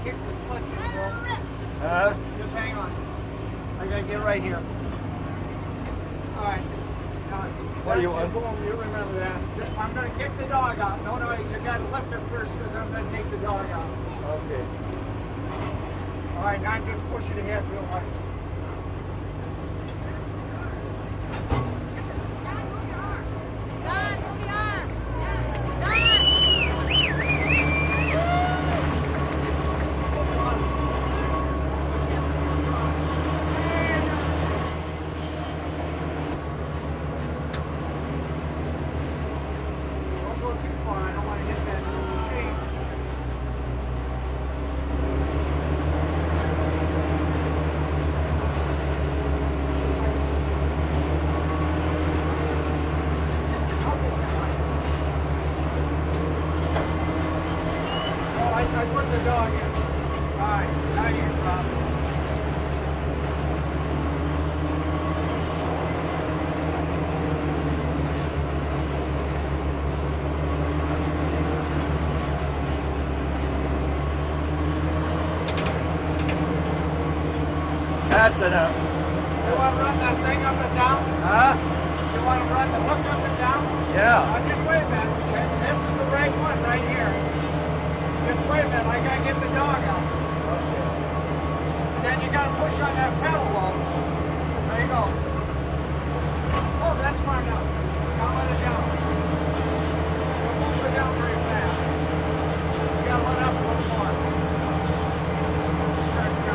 kick the clutch in, bro. Just hang on. I gotta get right here. All right. Now, what do you want? You remember that. I'm gonna kick the dog out. No, you gotta lift it first because I'm gonna take the dog out. Okay. All right, now just push it ahead real hard. I put the dog in. All right, now you can drop it. That's enough. You want to run that thing up and down? Huh? You want to run the hook up and down? Yeah. Just wait a minute. This is the right one right here. Just wait a minute. I got to get the dog out. Okay. And then you got to push on that pedal load. There you go. Oh, that's far enough. Now let it down. Don't move it down very fast. You got to let up a little more. There you go.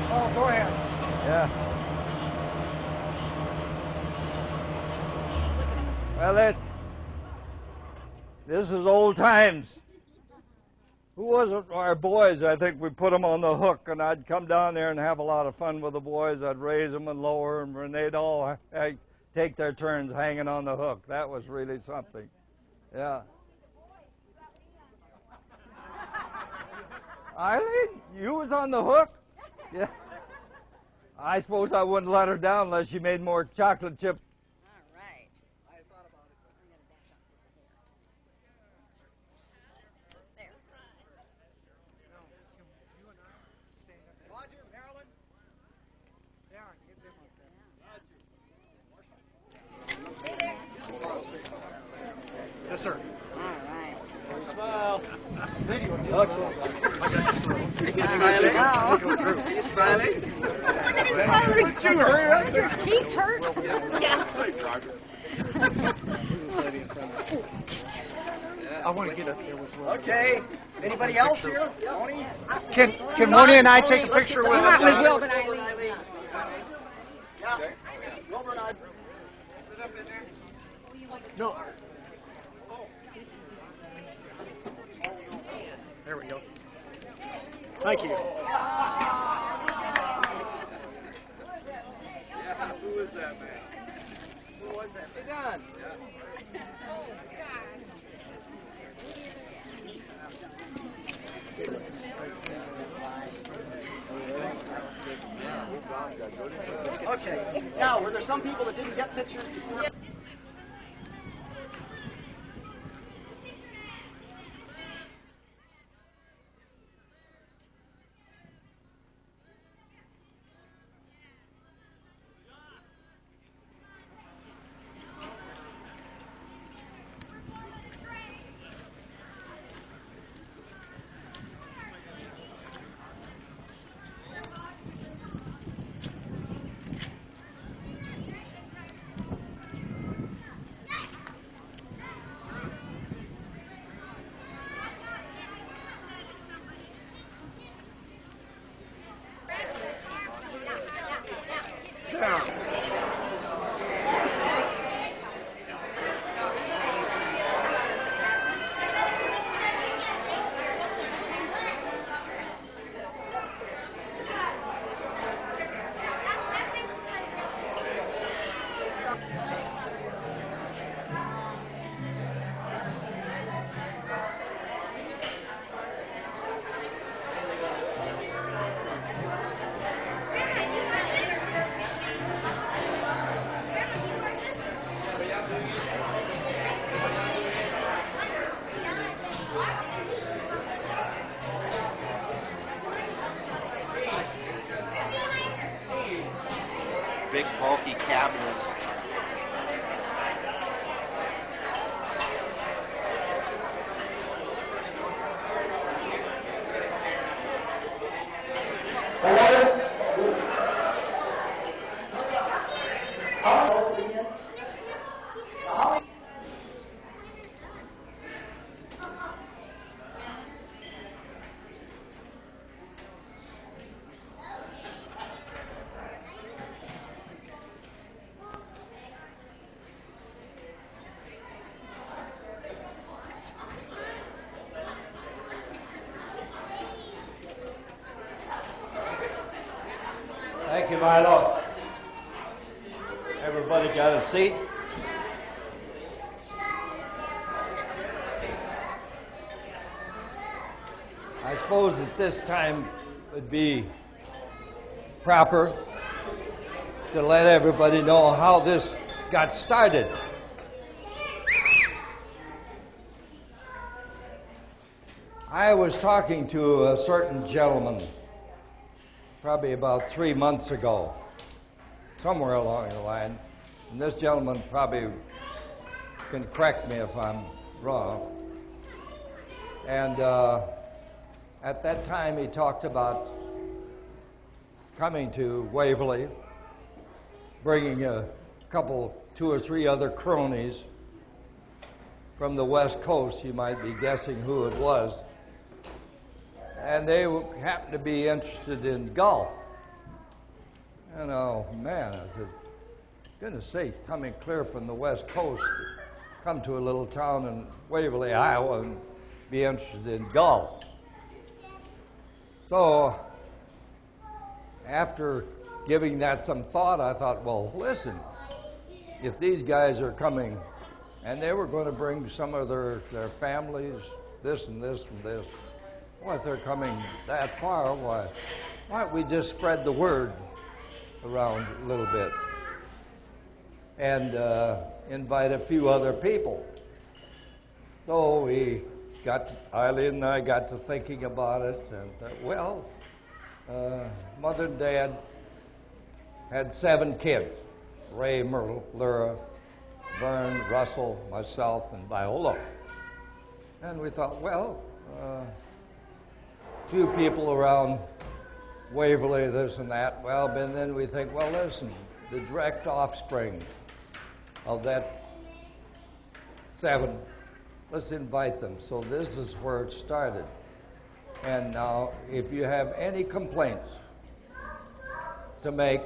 Oh, go ahead. Yeah. Well, this is old times. Who was it? Our boys. I think we put them on the hook, and I'd come down there and have a lot of fun with the boys. I'd raise them and lower them, and they'd all take their turns hanging on the hook. That was really something. Yeah. Eileen, you was on the hook? Yeah. I suppose I wouldn't let her down unless she made more chocolate chips. All right. I thought about it. I'm going to dash up there. No, you and I stand up. Roger, Marilyn. Yeah, get them up there. Roger. Yes, sir. All right. Smile. Video. Smiling. Your cheeks hurt. Yes. I want to get up there with Wilbur. Okay. Anybody else here? Moni? Can Moni and I take a picture with Not with Wilbur and Eileen. Yeah. Wilbur and I. No. There we go. Thank you. Yeah, who was that man? Who was that? Hey, Don. Okay. Now, were there some people that didn't get pictures before? big bulky cabinets. Thank you, Milo. Everybody got a seat? I suppose at this time would be proper to let everybody know how this got started. I was talking to a certain gentleman probably about 3 months ago, somewhere along the line, and this gentleman probably can correct me if I'm wrong. And at that time he talked about coming to Waverly, bringing a couple, 2 or 3 other cronies from the West Coast. You might be guessing who it was. And they happened to be interested in golf. And oh man, I said, goodness sake, coming clear from the West Coast, come to a little town in Waverly, Iowa, and be interested in golf. So after giving that some thought, I thought, well, listen, if these guys are coming, and they were going to bring some of their families, this and this and this, well, if they're coming that far, why don't we just spread the word around a little bit and invite a few other people? So Eileen and I got to thinking about it, and thought, well, Mother and Dad had 7 kids: Ray, Myrtle, Lyra, Vern, Russell, myself, and Viola. And we thought, well, few people around Waverly, this and that. Well, and then we think, well, listen, the direct offspring of that 7, let's invite them. So this is where it started. And now, if you have any complaints to make,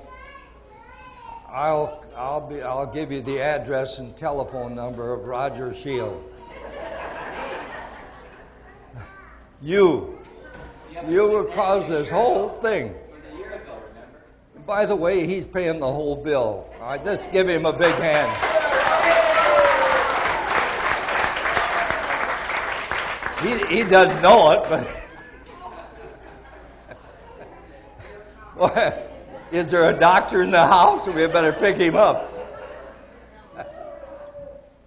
I'll give you the address and telephone number of Roger Schield. You will cause this whole thing. By the way, he's paying the whole bill. I just give him a big hand. He doesn't know it, but well, is there a doctor in the house? We better pick him up.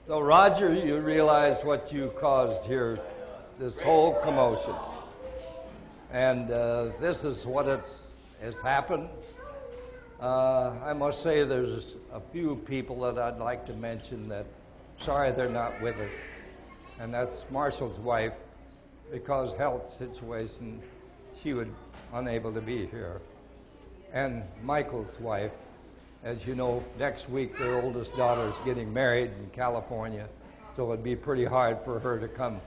So, Roger, you realize what you caused here, this whole commotion. And this is what has happened. I must say there's a few people that I'd like to mention that, sorry they're not with us. And that's Marshall's wife, because health situation, she was unable to be here. And Michael's wife, as you know, next week their oldest daughter is getting married in California, so it'd be pretty hard for her to come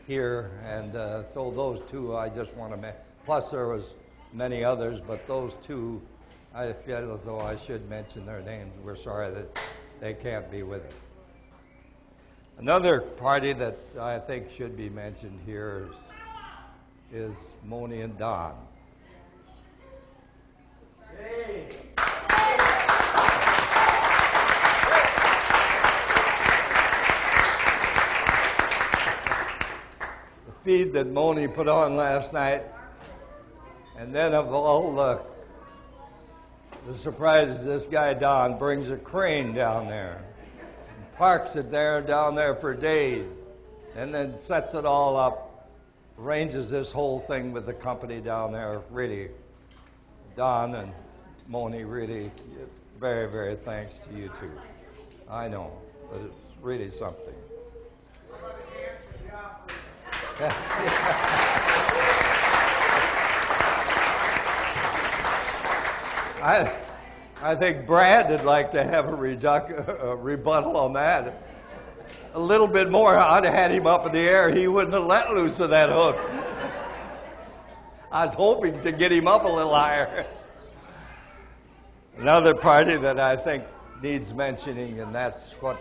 here, and so those 2 I just want to mention. Plus there was many others, but those 2 I feel as though I should mention their names. We're sorry that they can't be with us. Another party that I think should be mentioned here is Moni and Don. Hey. Feed that Moni put on last night, and then of all the surprise, this guy Don brings a crane down there, and parks it down there for days, and then sets it all up, arranges this whole thing with the company down there. Really, Don and Moni, really, very, very thanks to you too. I know, but it's really something. I think Brad would like to have a rebuttal on that. A little bit more, I'd have had him up in the air. He wouldn't have let loose of that hook. I was hoping to get him up a little higher. Another party that I think needs mentioning, and that's what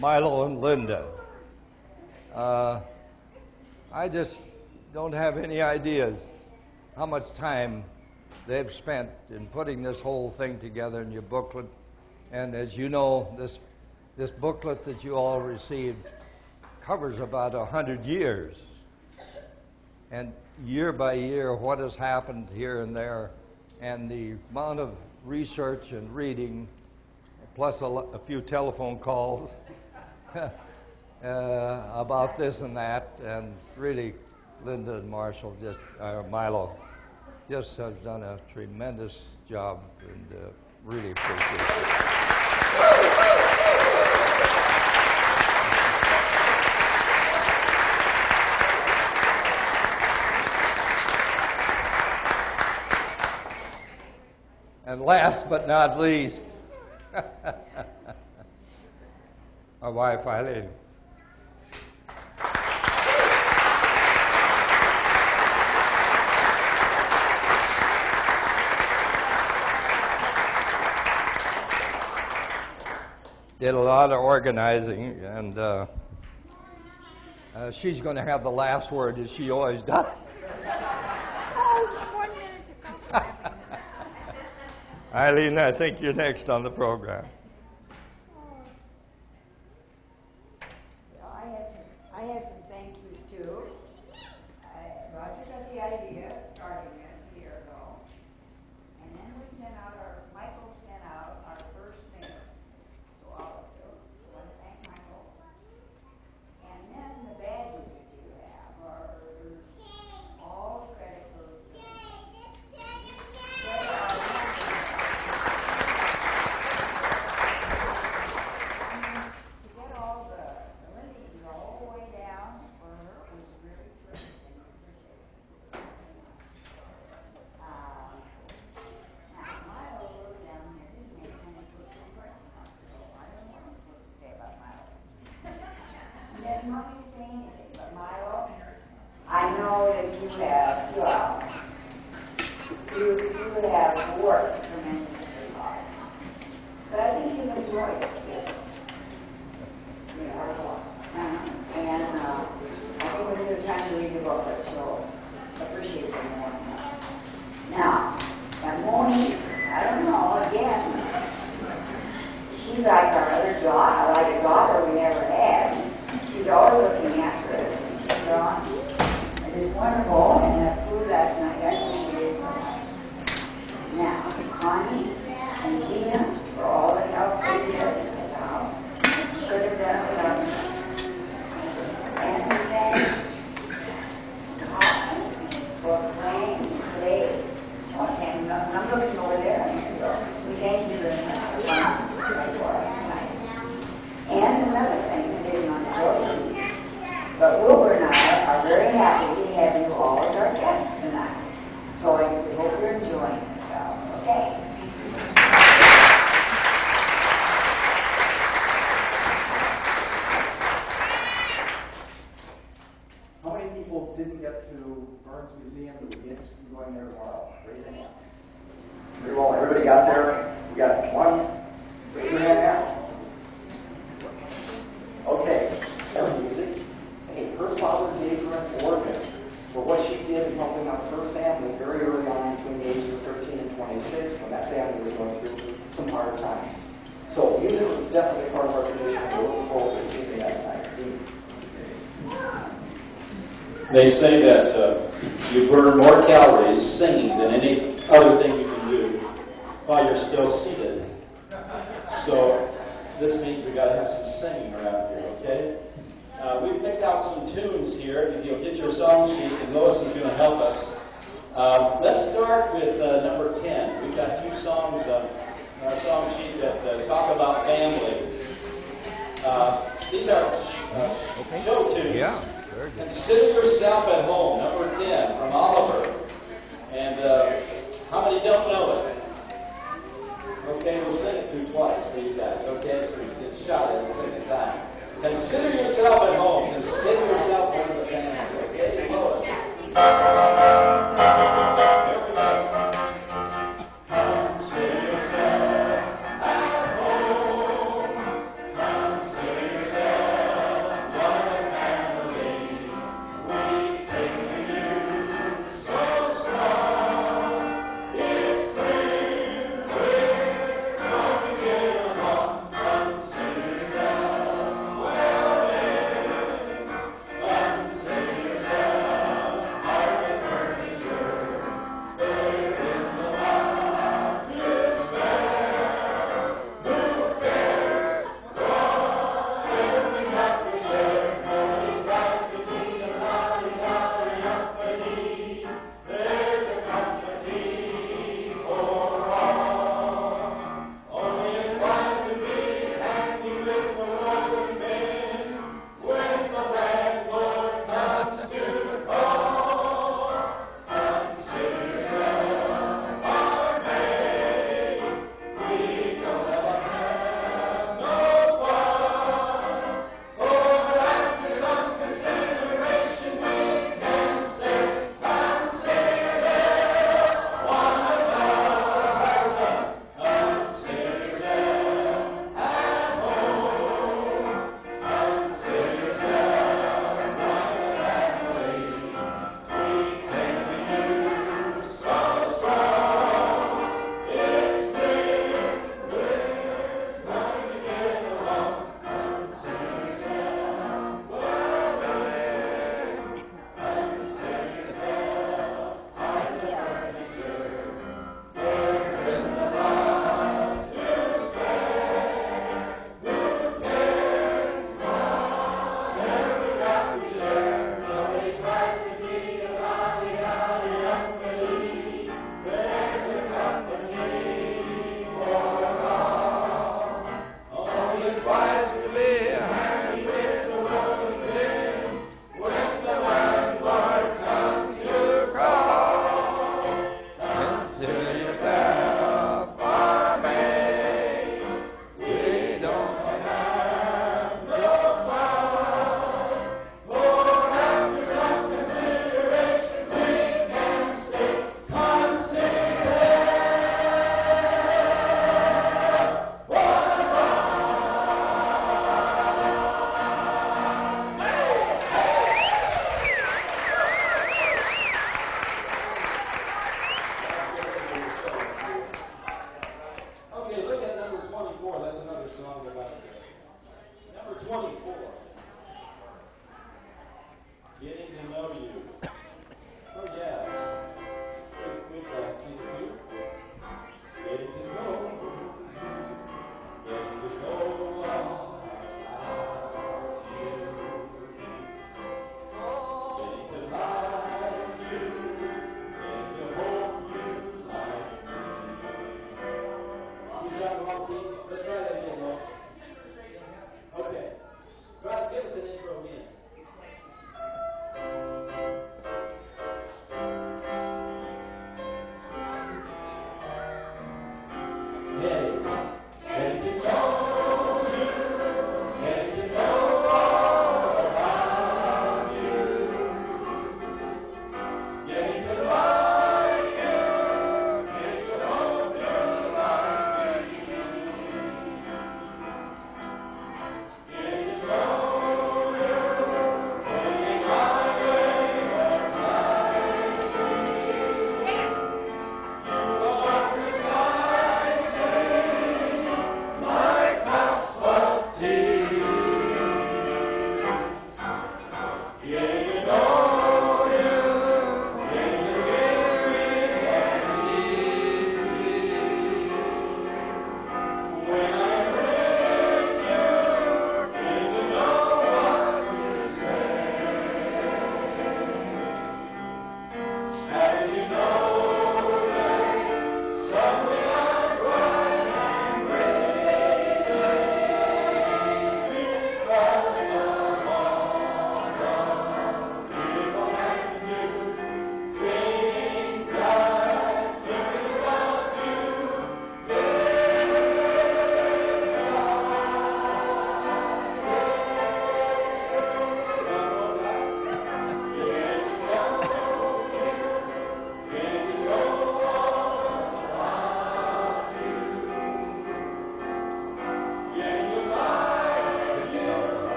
Milo and Linda. I just don't have any ideas how much time they've spent in putting this whole thing together in your booklet. And as you know, this booklet that you all received covers about 100 years. And year by year, what has happened here and there, and the amount of research and reading, plus a few telephone calls about this and that, and really, Linda and Marshall, Milo, just has done a tremendous job, and really appreciate it. And last but not least, my wife, Eileen. Did a lot of organizing, and she's going to have the last word, as she always does. Eileen, I think you're next on the program. Well, I have some thank yous too. Roger got the idea of starting this a year ago, and then Michael sent out our first mail to all of you. I want to thank Michael. And then the badges that you have are all credit goes to them. I know that you have worked tremendously hard, but I think you've enjoyed it too. And I think when you have time to read the booklet, so appreciate it more. Now, Moni, I don't know, again, she's like our other daughter, like a daughter we never had. She's always looking after us, and she's drawn. It is wonderful, and that food last night, I appreciate it so much. Now, Connie and Gina, for all the help they did at the house, could have done it without me. And we thank Todd for playing today. I'm looking over there, and here you go. We thank you very much for playing for us tonight. And another thing, it isn't on the program, but Wilbur and I are very happy to have you all as our guests tonight. So I hope you're enjoying yourselves, okay? How many people didn't get to Burns Museum that would be interested in going there tomorrow? Raise a hand. Very well, everybody got there? We got one. Raise your hand now. Okay, music. Hey, her father gave her an organ for what she did in helping out her family very early on between the ages of 13 and 26 when that family was going through some hard times. So music was definitely part of our tradition, and we're looking forward to continuing that tonight. They say that you burn more calories singing than any other thing you can do while you're still seated. So this means we got to have some singing around here, okay? We picked out some tunes here. If you'll get your song sheet, and Lois is going to help us. Let's start with number 10. We've got two songs on our song sheet that talk about family. These are show tunes. Yeah, very good. Consider Yourself at Home, number 10 from Oliver. And how many don't know it? Okay, we'll sing it through twice for you guys. Okay, so you get shot at the second time. Consider yourself at home. Consider yourself one of the family. Okay, Lois. There we go. Consider yourself at home. Consider yourself one of the family. We take to you so strong. It's clear we're going to get along. Consider yourself well lived. Consider yourself part of the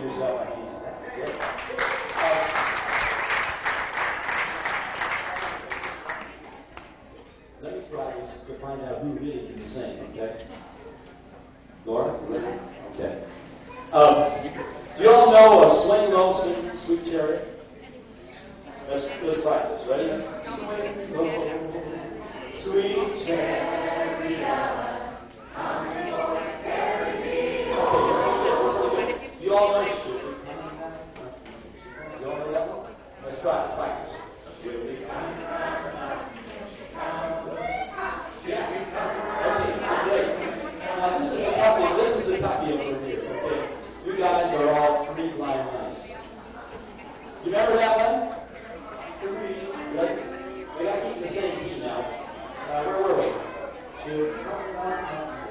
yourself a hand. Okay? Let me try this to find out who really can sing, okay? Laura, you ready? Okay. Do you all know Swing Low, Sweet Cherry? Let's practice. Ready? Swing low, sweet cherry. You all know Schield. You all know that one? Let's try it. Practice. Now this is the toughie. This is the toughie over here. Okay, you guys are all three blind mice. You remember that one? Right? We got to keep the same key now. Where were we? Three blind mice.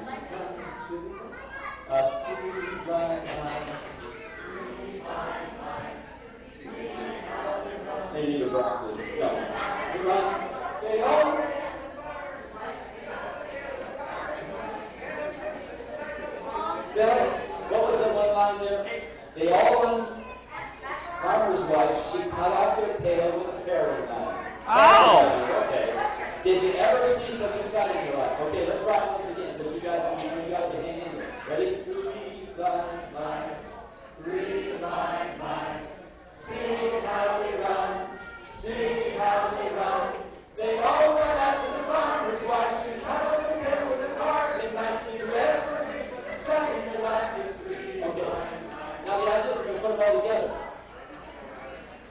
They need to practice. No. They all. Dennis, what was that one line there? They all run farmer's wife. She cut off their tail with a paring knife. Ow! Okay. Did you ever see such a sight in your life? Okay, let's try it once again because you guys got to hang in there. Ready? Three blind mice. Three blind mice. See how they run. See how they run. They all run after the farmer's wife. She cut off their tail with a carving knife. Did you ever see sight in your life is three blind mice? Now the idea is we're going to put them all together.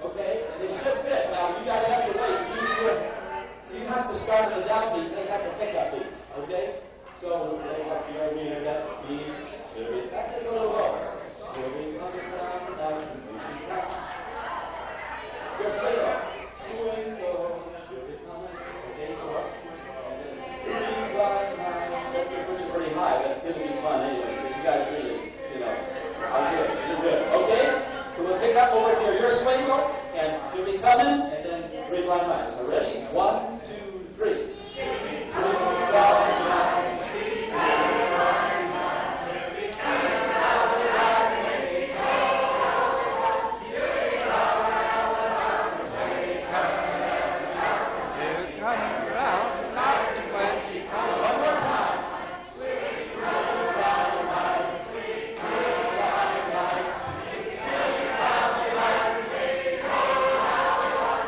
Okay? And they should fit. Now you guys have to wait. You have to start at the downbeat. They have to pick up beat. Okay? So we have that beat. Should we? That's it. Go a little lower. Should we come down, down, Your swing low. Swing low. Should we come down? Okay, so and then three blind mice. That's going to push it pretty high, but it'll be fun anyway because you guys really, are good. You're good. Okay? So we'll pick up over here. Your swing low. And should we come in? And then three blind mice. So ready? 1, 2, 3. Three blind mice. Three blind mice. Should we see how they run? They One more time. Three blind mice. Three blind mice. See how they run.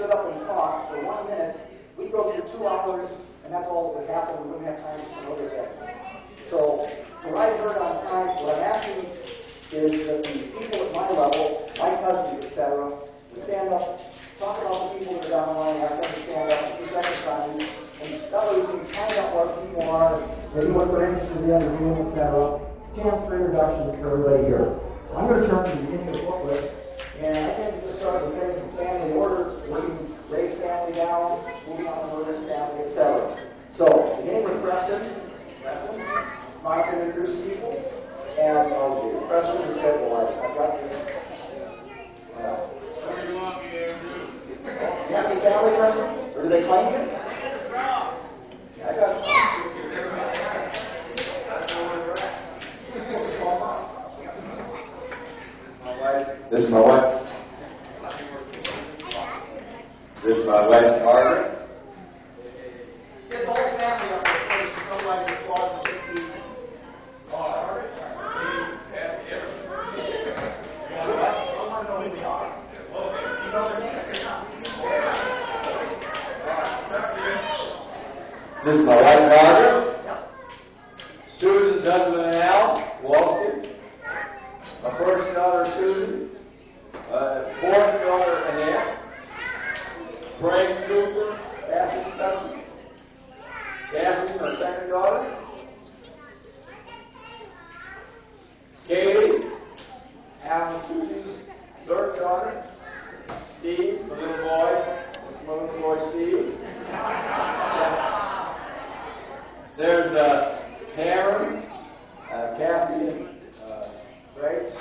stood up and talked for 1 minute, we'd go through 2 hours, and that's all that would happen. We wouldn't have time for some other things. So to ride herd on time, what I'm asking is that the people at my level, my cousins, etc., would stand up, talk about the people that are down the line, ask them to stand up, a few seconds on you, and that way we can find out what people are, maybe what they're interested in, the room, etc. Chance for introductions for everybody here. So I'm going to turn to the beginning of the booklet, and I think we'll just start with things in family order, working Ray's family down, moving on to Murder's family, etc. So, beginning with Preston. Preston, Mike can introduce people. And Preston has said, well, I've got this. You have any family, Preston? Or do they claim you? I got This is my wife. This is my wife, Margaret. Get the whole family up there first, because otherwise the applause will get you. I want to know who they are. You know their names? This is my wife, Margaret. Susan's husband, Al Walston. My first daughter, Susan. Fourth daughter, Annette. Frank Cooper, Kathy's cousin. Kathy, my second daughter. Katie, Alan Susie's third daughter. Steve, my little boy. This is my little boy, Steve. There's Karen, Kathy, and Grace.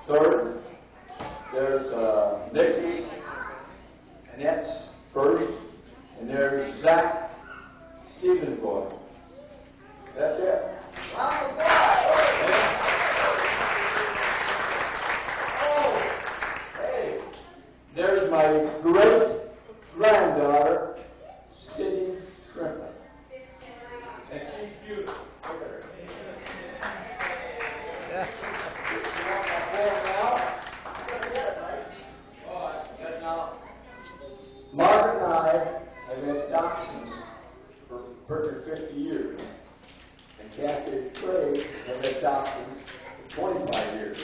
Third. There's Nicholas, Annette's first. And there's Zach, Stephen's boy. That's it. Oh, hey. There's my great granddaughter, Cindy Shrimplin. And she's beautiful. Margaret and I have had dachshunds for perfect 50 years. And Kathy and Craig have had dachshunds for 25 years.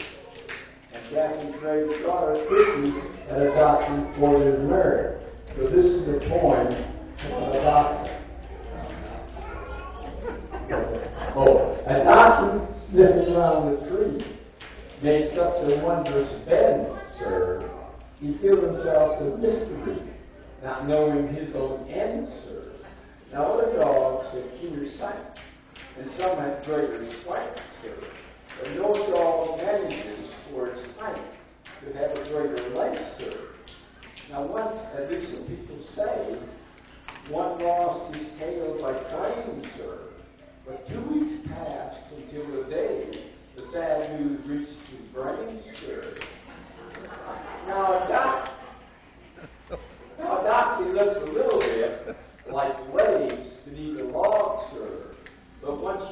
And Kathy and Craig's daughter, Christy, had a dachshund 4 years married. So this is the poem of a dachshund. Oh, a dachshund sniffing around the tree made such a wondrous bed, sir. He filled himself with mystery, not knowing his own end, sir. Now other dogs have keener sight, and some have greater strength, sir. But no dog manages for its height to have a greater length, sir. Now once, at least some people say, one lost his tail by training, sir. But 2 weeks passed until the day the sad news reached his brain, sir. Now a doxy looks a little bit like waves beneath a log, sir. But once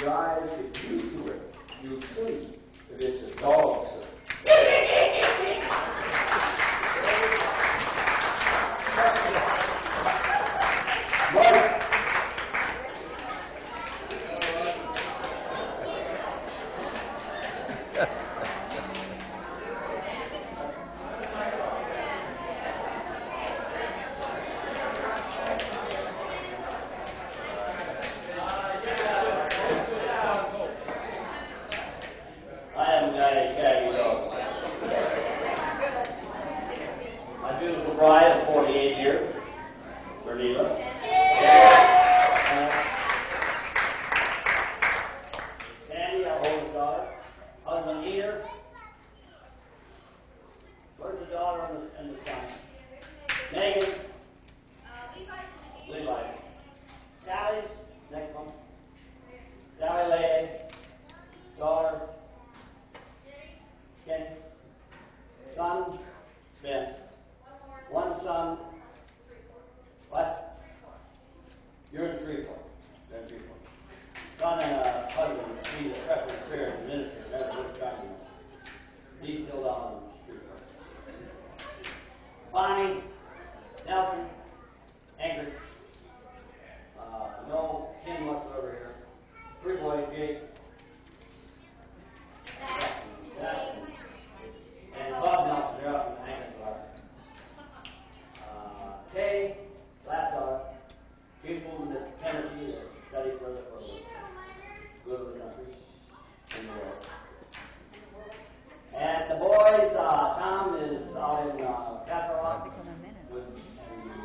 your eyes get used to it, you'll see that it's a dog, sir. Bonnie, Nelson, Anchorage. No Kim whatsoever here. 3 boys, Jake. And Bob Nelson, they're up in Anchorage. Kay, last daughter, she moved to Tennessee to study further for the good of the country and the world. And the boys, Tom is out in Castle Rock with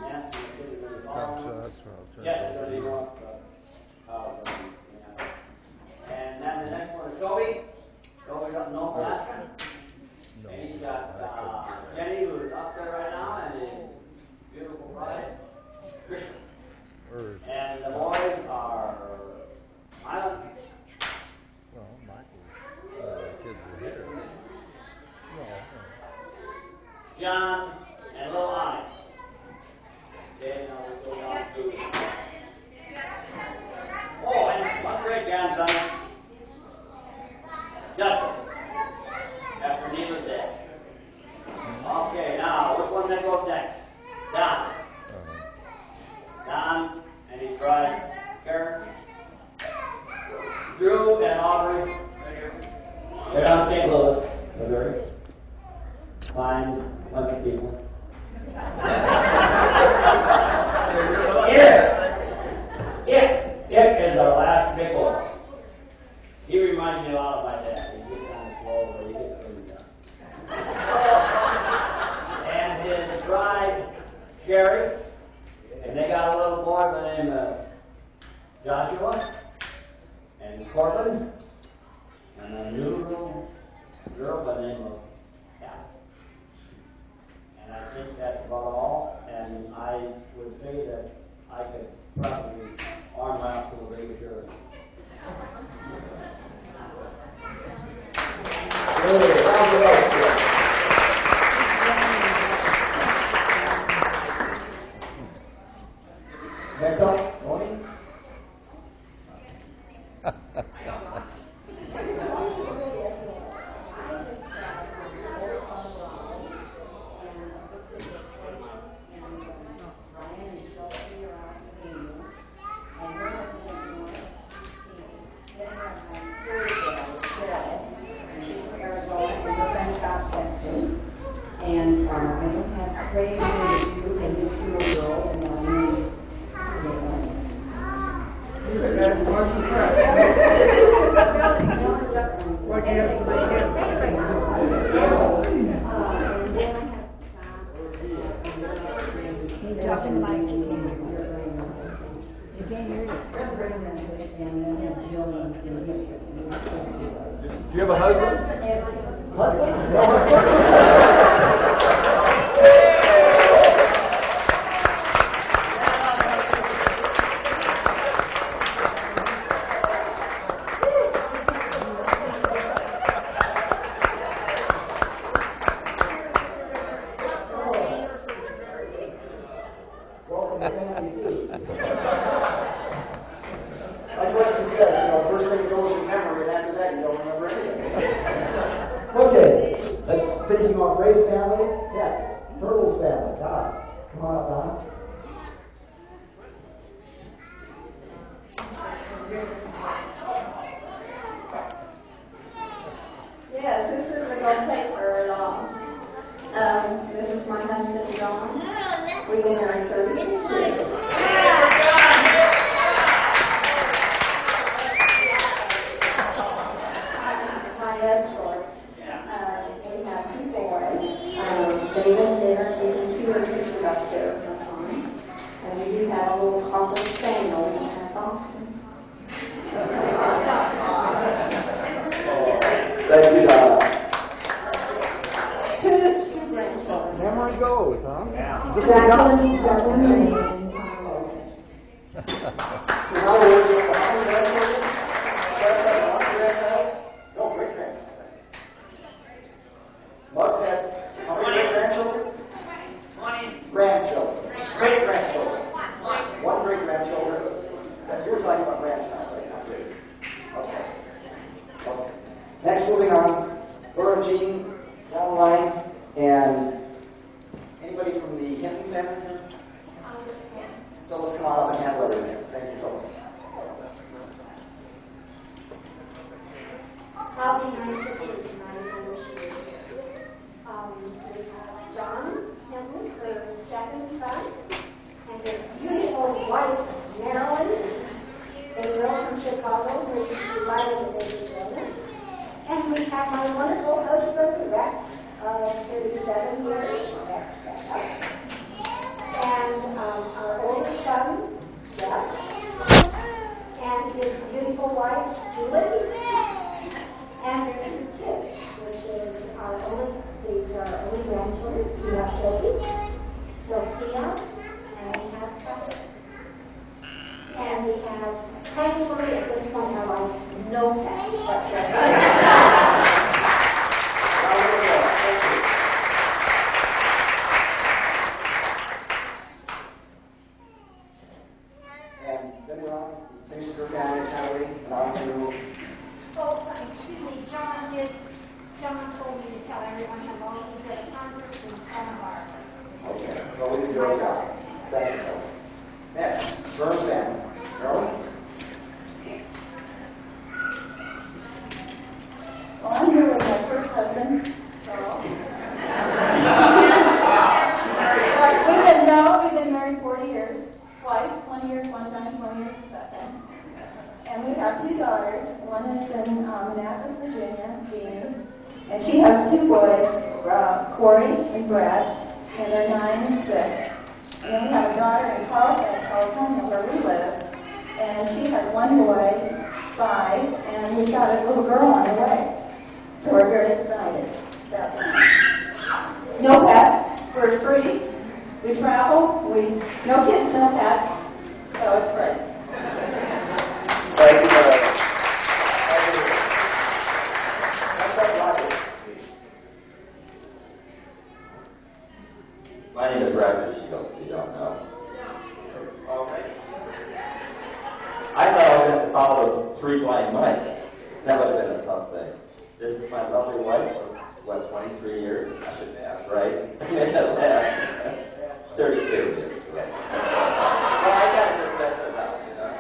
Nancy and kids are going to follow. Jess is going to be going to college. And then the next one is Toby. Toby's up in North Alaska. And he's got Jenny, who's up there right now, and his beautiful bride, Christian. And the boys are Island. Well, Michael's kids are here. John and little Annie. Okay, now we'll go down to. Oh, and one great grandson, Justin. After Neil's dead. Okay, now which one then goes next? Don. Don and his bride, Karen. Drew and Aubrey. They're down in St. Louis, Missouri. Fine bunch of people. It is our last big boy. He reminds me a lot of my dad. He gets kind of slow, but he gets things done. And his bride, Sherry, and they got a little boy by the name of Joshua, and Corbin, and a new little girl by the name of Cal. And I think that's about all. And I would say that I could probably arm wrestle with baby Sherry. Next up, Tony. And I don't have Craig with you and these two little girls, and my name Do you have a husband? Welcome to Family Feud. Like Weston says, first thing goes your memory, and after that you don't remember anything. Okay, let's finishing off Ray's family. Next, Turtle's family. Don, come on up, Don. Yes, this isn't going to take very long. This is my husband, John. We've been married 36 years. My escort. We have 2 boys. They live there. You can see their picture up there sometimes. And we do have a little cocker spaniel in our boxes. Thank you, Don. Two grandchildren. Memory goes, huh? Yeah. Just like Jacqueline, and Carlos. So now we're looking at how many grandchildren? One grandchild? No, great grandchildren. Muggs had how many great grandchildren? 20. Grandchildren. Great grandchildren. One great grandchildren. You were talking about grandchild, right? Not great. Okay. Okay. Next, moving on. Laura Jean, down the line, and anybody from Phyllis come on up and handle everything. Thank you, Phyllis. I'll be my sister tonight. I know she is. We have John Henley, her second son, and their beautiful wife, Marilyn, a girl from Chicago who is delighted that they join us. And we have my wonderful husband, Rex, of 37 years. Rex, stand up. And our oldest son, Jeff, and his beautiful wife, Julie, and their two kids, which is these are our only grandchildren. We have Sophia, and we have Tressa. And we have, thankfully, at this point in our life, no pets whatsoever. And then we're on, finish your family, Kelly, and on to... Oh, excuse me, John told me to tell everyone hello. He's at a conference in Santa Barbara. Okay, well, we enjoyed that. Thank you, folks. Next, Burns family. Marilyn? Well, I'm here with my first husband, Charles. We've been married 40 years. Twice, 20 years one time, 20 years the second. And we have two daughters. One is in Manassas, Virginia, Jeannie. And she has two boys, Corey and Brad, and they're 9 and 6. And then we have a daughter in Carlsbad, California, where we live. And she has one boy, 5, and we've got a little girl on the way. So we're very excited about that. No pets. We're free. We travel. No kids, no pets. So it's great. Thank you very much. Next up, Roger. My name is Roger Schield, if you don't know. Okay. I thought I was going to have to follow 3 blind mice. That would have been a tough thing. This is my lovely wife of, 23 years? I should ask, right? 32 years, right? Well, I got to just mess it up, you know.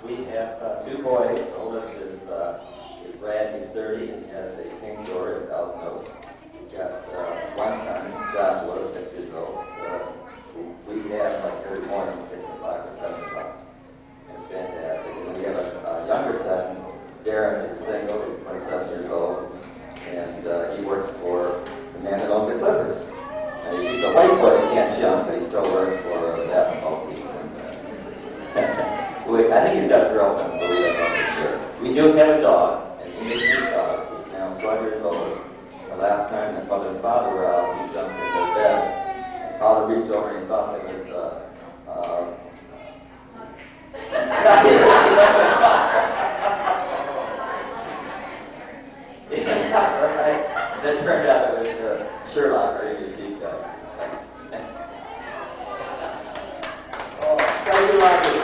We have 2 boys. The oldest is Brad. He's 30 and has a King store at Thousand Oaks. He's got one son, Joshua, 6 years old. We have like every morning, 6 o'clock or 7 o'clock. It's fantastic. And we have a younger son, Darren, who's single. He's 27 years old. And he works for the man that owns the Clippers. And he's a white boy, he can't jump, but he still works for the basketball team. I think he's got a girlfriend, but we don't know for sure. We do have a dog, an English dog. He's now 12 years old. The last time that mother and father were out, he jumped in their bed. And father reached over and he thought it was right. That turned out it was Sherlock or English sheepdog. Oh, thank you, Roger.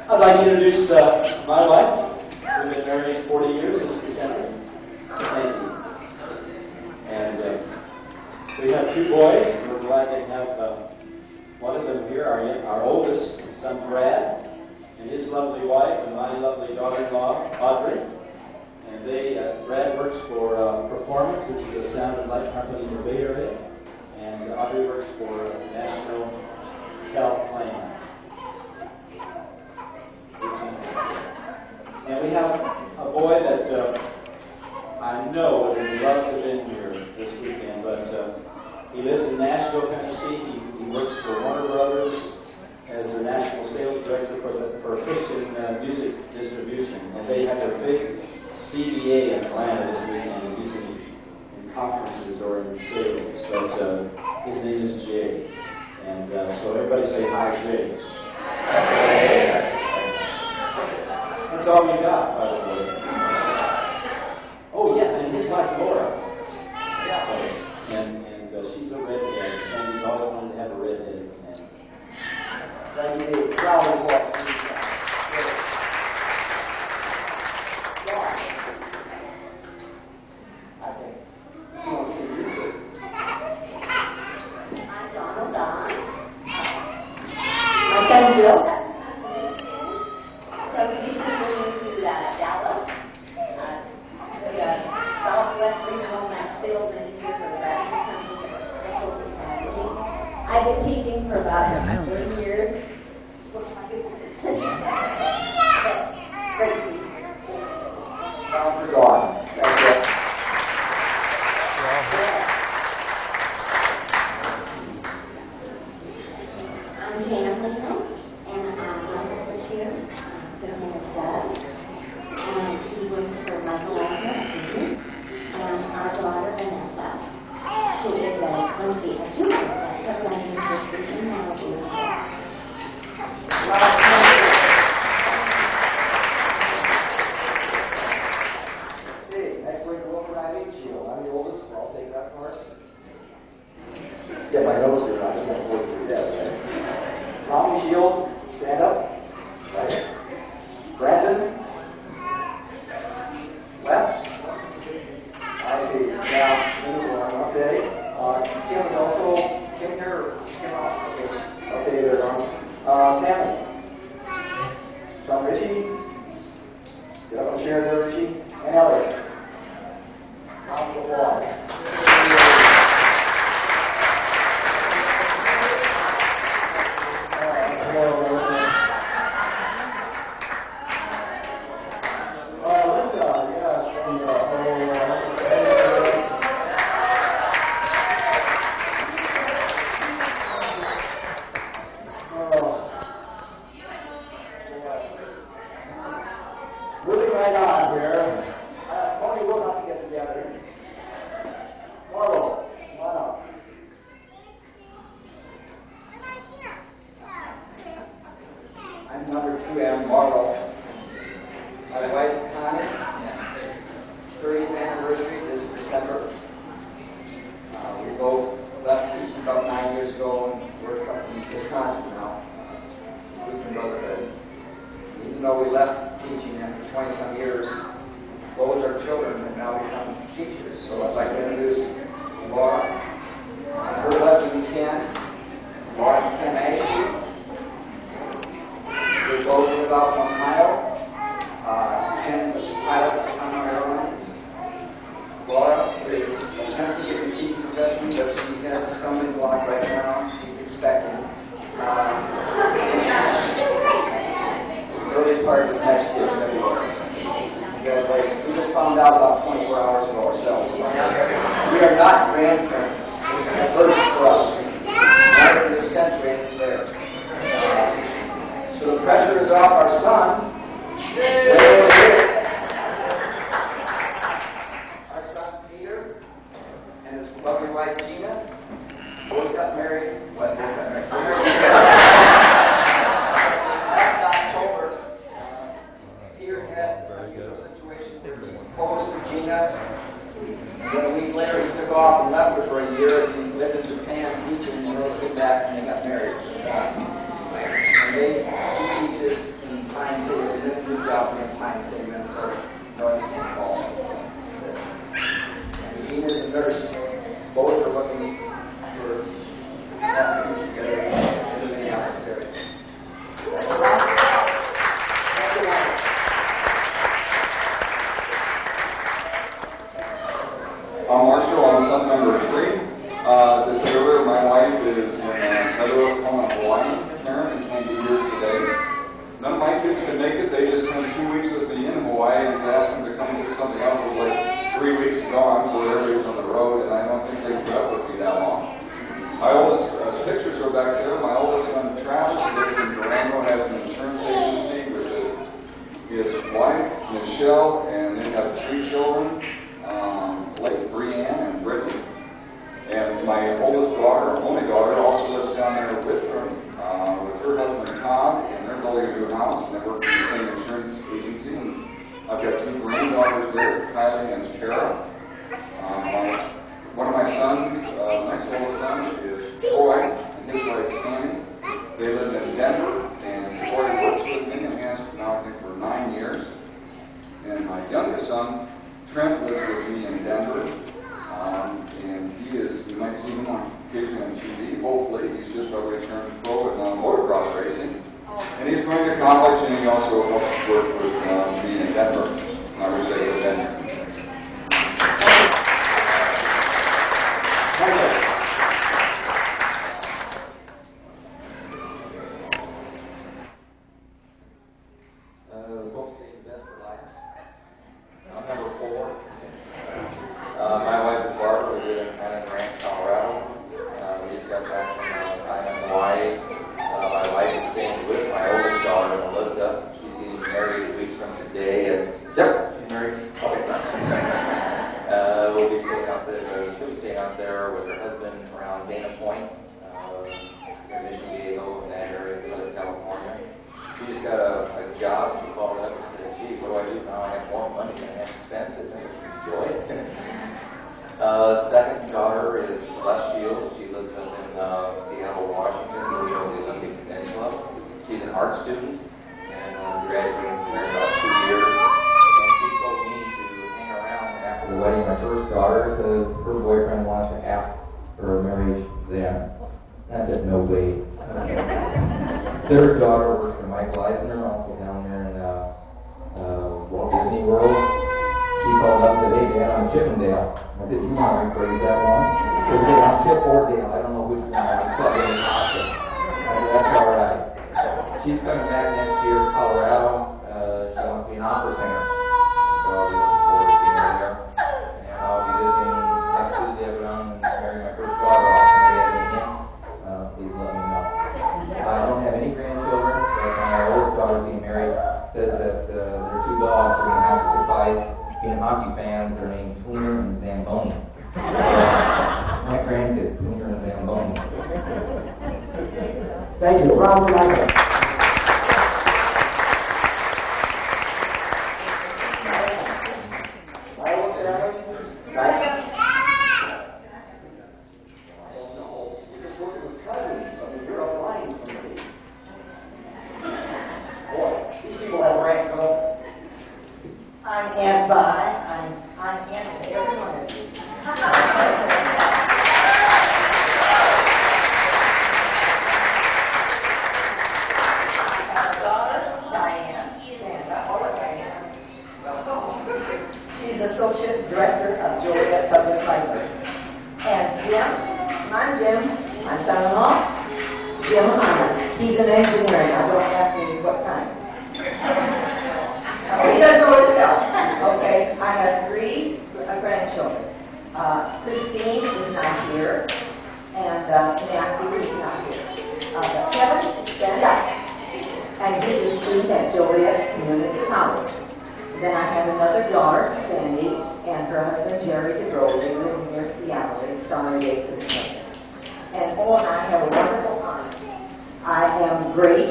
I'd like to introduce my wife. We've been married 40 years this December. And we have 2 boys. We're glad to have one of them here, our oldest son, Brad, and his lovely wife, and my lovely daughter-in-law, Audrey. And Brad works for Performance, which is a sound and light company in the Bay Area, and Audrey works for National Health Plan. And we have a boy that I know would love to have been here this weekend, but he lives in Nashville, Tennessee. He works for Warner Brothers as the national sales director for Christian music distribution. And they have their big CBA in Atlanta this weekend. He's in conferences or in sales, but his name is Jay. And so everybody say hi, Jay. That's all we got, by the way. Oh, yes, and his wife, Laura. And she's a redhead. Sandy's always wanted to have a redheaded man. Thank you. Round of applause. I think you want to see you too. I'm Donald Don. My son Bill. So he's moving to Dallas. The Southwest Regional Max Sales Manager for the battery company. I've been teaching for about 30 years. Looks like it's great to be here. Round for Dawn. That's it. I'm Jana Lino, and my husband's here. His name is Doug. And he works for Michael Eisner at Disney. And our daughter, Vanessa, who is going to be a junior at Pepperdine University in Malibu. Okay, next week we'll provide Shield. I'm the oldest, so I'll take that part. Get my nose here, I can't afford to forget, right? Romney Shield, stand up. Right. Brandon. Left. I see. Now, okay. Kim is also, Kim here, Kim off. Okay, okay, they're on. Tammy. Son Richie. Get up and share there, Richie. And Elliot. Round of applause. Linda, yes, moving right on here. Tony, we'll have to get together. Marlo, come on up. I'm number 2M, Marlo. My wife, Connie, 30th anniversary this December. We both left teaching about 9 years ago and work up in Wisconsin now. Lutheran Brotherhood. Even though we left teaching after 20-some years, both our children have now become teachers. So I'd like to introduce Laura and her husband, Ken. Laura and Ken Ashley. They both live out in Ohio. Ken's a pilot on our airlines. Laura is attempting to get her teaching profession, but she has a stumbling block right now. She's expecting. Early part is next year, February. Congratulations. We just found out about 24 hours ago ourselves. We are not grandparents. This is a first for us. Never in this century, and it's there. So the pressure is off our son. Our son Peter and his lovely wife Gina both got married. Both got married. Last October, Peter had some unusual situation where he proposed to Gina. Then a week later, he took off and left her for a year as he lived in Japan teaching, and then he came back and they got married. And he teaches in Pine City. There's a new job in Pine City, Minnesota, north of St. Paul. And Gina's a nurse. Both are looking for help together in the Minneapolis area. I'm Marshall. I'm son number 3. As I said earlier, my wife is in Waverly, Hawaii, Karen, and 20 years today. None of my kids could make it. They just spent 2 weeks with me in Hawaii and asked them to come do something else. It was like 3 weeks gone, so everybody was on the road, and I don't think they put up with me that his wife, Michelle, and they have 3 children, Blake, Brianne, and Brittany. And my oldest daughter, only daughter, also lives down there with her husband Todd, and they're building a new house, and they work in the same insurance agency. And I've got 2 granddaughters there, Kylie and Tara. One of my sons, next oldest son, is Troy, and his wife Tammy. They live in Denver, and Troy works with me and has now, I think, for 9 years. And my youngest son, Trent, lives with me in Denver. And you might see him occasionally on TV, hopefully. He's just about to turn pro in motocross racing. And he's going to college, and he also helps work with me in Denver. And I wish I could have been there. The folks say the best for last. I'm number 4. My wife is Barbara. We live in San Ranch, Colorado. We just got back from time in Hawaii. My wife is staying with my oldest daughter, Melissa. She's getting married a week from today. Yep, she's married. Okay. We'll be staying out there. She'll be staying out there with her husband around Dana Point, in Mission Viejo, in that area in Southern California. She just got a job. She called up and said, "Gee, what do I do now? I have more money than I have expenses." I said, "Enjoy it." Second daughter is Celeste Schield. She lives up in Seattle, Washington, near the Olympic Peninsula. She's an art student and graduated from there in about 2 years. And she told me to hang around after the wedding of my first daughter because her boyfriend wants to ask for a marriage then. And I said, "No way." Third daughter works for Michael Eisner, also down there in Walt Disney World. She called up and said, "Hey, Dad, I'm Chippendale." I said, "You want to rephrase that one?" She said, "I'm Chip or Dale. I don't know which one. I'm plugging in Austin." I said, "That's all right." She's coming back next year to Colorado. She wants to be an opera singer. So I'll be looking forward to seeing her there. And I'll be visiting next Tuesday up around and marrying my first daughter off. Somebody has any hints? Please let me know. I don't have any grandchildren, but my oldest daughter being married says that their 2 dogs are going to have to suffice. Being hockey fans, they're named Wurdinger and Zamboni. My grandkids, Wurdinger and Zamboni. Thank you. Round of applause. My oldest family, right? I don't know. You're just working with cousins. I mean, you're online from me. Boy, these people have rank, huh? I'm Aunt Bi. I'm Aunt to every one of you. I have a daughter, Diane, Sandra, or Diane. She's Associate Director of Joliet Public Library. And Jim, I'm Jim, my son-in-law, Jim Hunter. He's in engineering. Now don't ask me what kind. He doesn't know himself. Okay, I have 3 grandchildren. Christine is not here, and Matthew is not here. But Kevin, stand up. And he's a student at Joliet Community College. Then I have another daughter, Sandy, and her husband, Jerry DeGro. They live near Seattle. Sorry they couldn't come. And and I have a wonderful aunt. I am great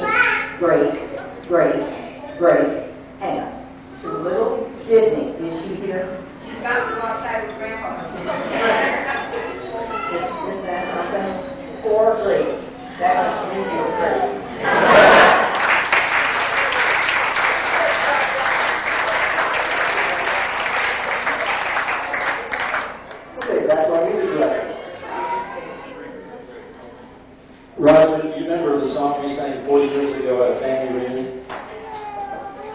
aunt to little Sydney. Is she here? She's about to go outside with Grandpa. Isn't that something? 4 grades. That makes me feel great. Okay, back to our music director. Roger, you remember the song we sang 40 years ago at a family reunion?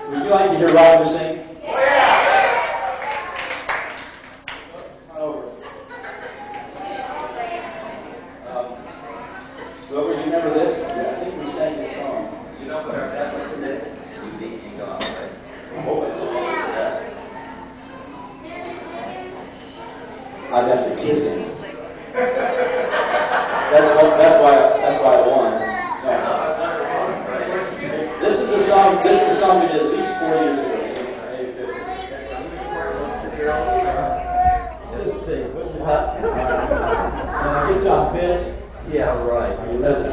Would you like to hear Roger sing? Oh, yeah! Come on over. Wilbur, you remember this? Yeah, I think we sang this song. You know what our dad was today? You beat me gone, right? I'm hoping what was that? I got to kiss him. That's why I won. No. This is a song we did at least 4 years ago. Let's see. Good job, bitch. Yeah, right. Are you ready? I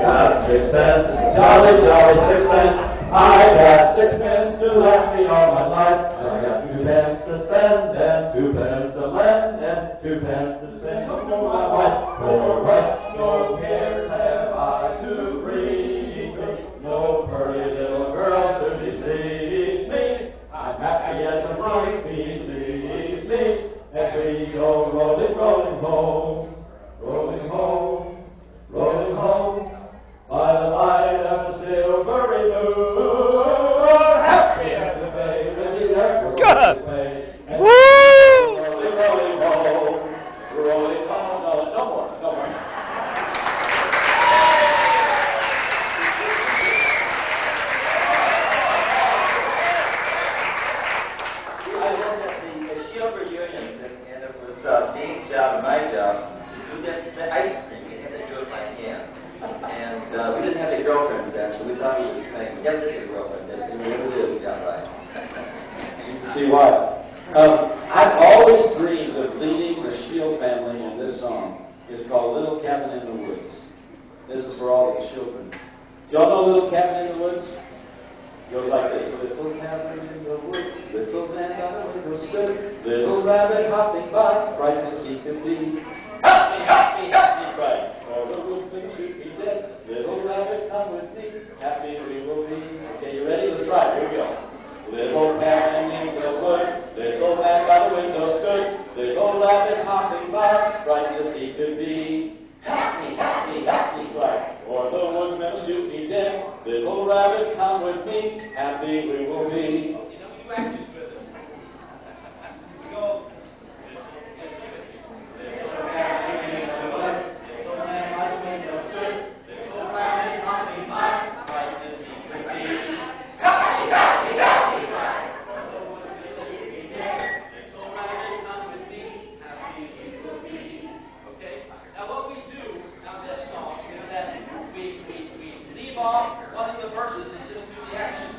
got sixpence, jolly, jolly sixpence. I got sixpence to last me all my life. I got 2 pence to spend and 2 pence to lend and 2 pence to send to my wife. For what no cares have I to bring me, no pretty little girl to deceive me. I'm happy as a frolic, believe me, as we go rolling, rolling home, rolling home, rolling home, by the light of the silvery moon. Happy as the day when the earth was on its way. Woo! Rolling, rolling home, rolling home. No more, no more. I was at the Schield reunions, and it was Dean's job and my job to do the ice cream. We had to do it by hand. And we didn't have any girlfriends then, so we thought we would spank. We never did get a girlfriend. We never did. We got right. See why? I've always dreamed of leading the Schield family in this song. It's called Little Cabin in the Woods. This is for all the children. Do y'all know Little Cabin in the Woods? It goes like this. Little cabin in the woods, little man by the window stood, little rabbit hopping by, frightened as he could be. Help me, help me, help me, cried, or the woodsman shoot me dead. Little rabbit, come with me, happy we will be. Okay, you ready? Let's try it. Here we go. Little cabin in the woods, little man by the window stood, little rabbit hopping by, frightened as he could be. Help me, help me, help me, cried, or the woodsman shoot me dead. Little rabbit, come with me, happy we will be. You know, we do actions with it. We go, little cabin in the woods, little man by the window stood, little rabbit hopping by, frightened as he could be. Help me, help me, help me, cried, or the woodsman shoot me dead. Little rabbit, come with me, happy we will be. Okay? Now what we do on this song is that we leave off one of the verses and just do the actions.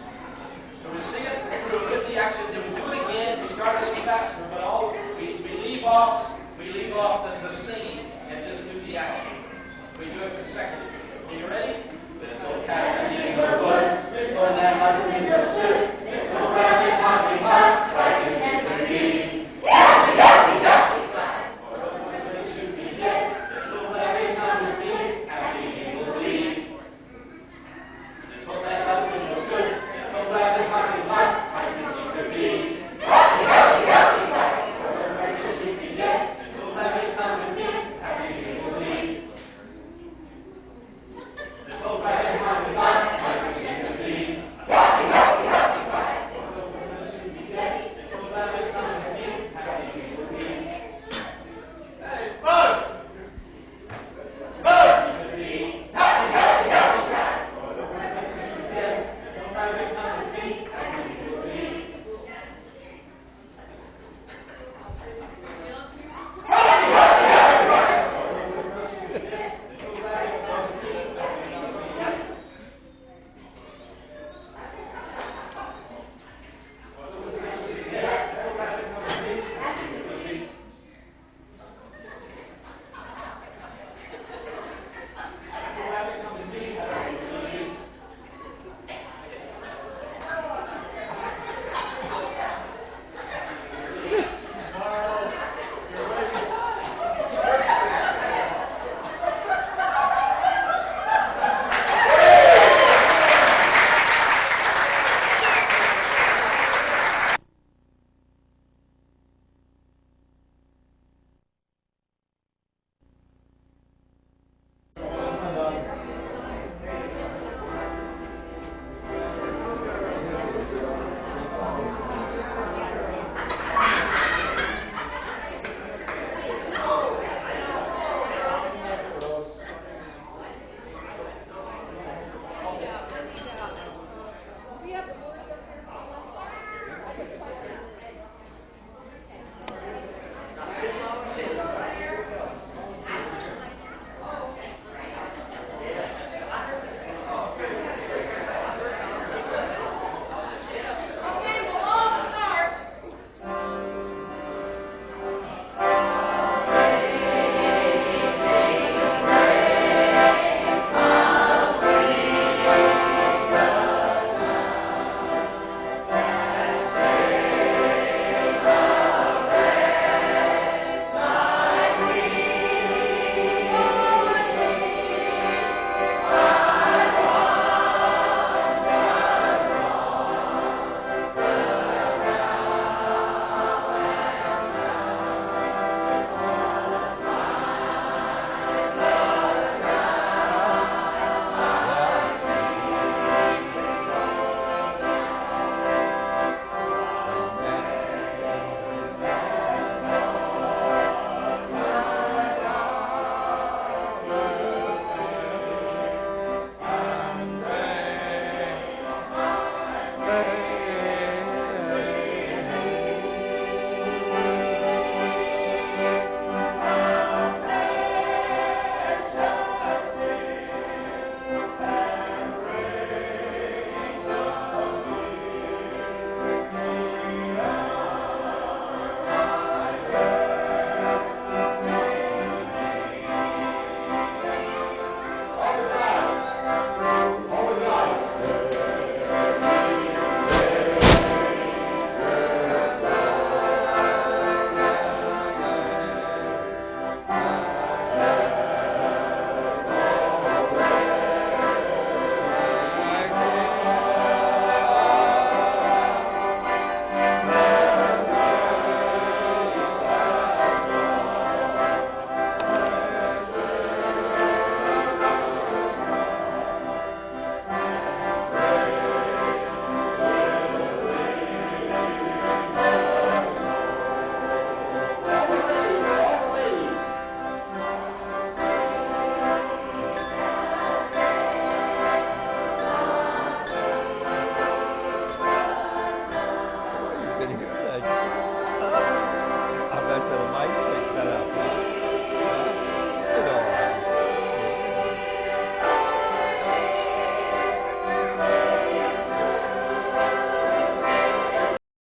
So we sing it through with the actions, and we do it again. We start a little faster, but we leave off the singing and just do the action. We do it consecutively. Are you ready? Little cabin in the woods, little man by the window stood, little rabbit hopping by, right as he could be. Happy, happy, happy, glad, or the woodsman shoot me dead. Little rabbit come with me, happy he will be. Little man by the window stood, little rabbit hopping by,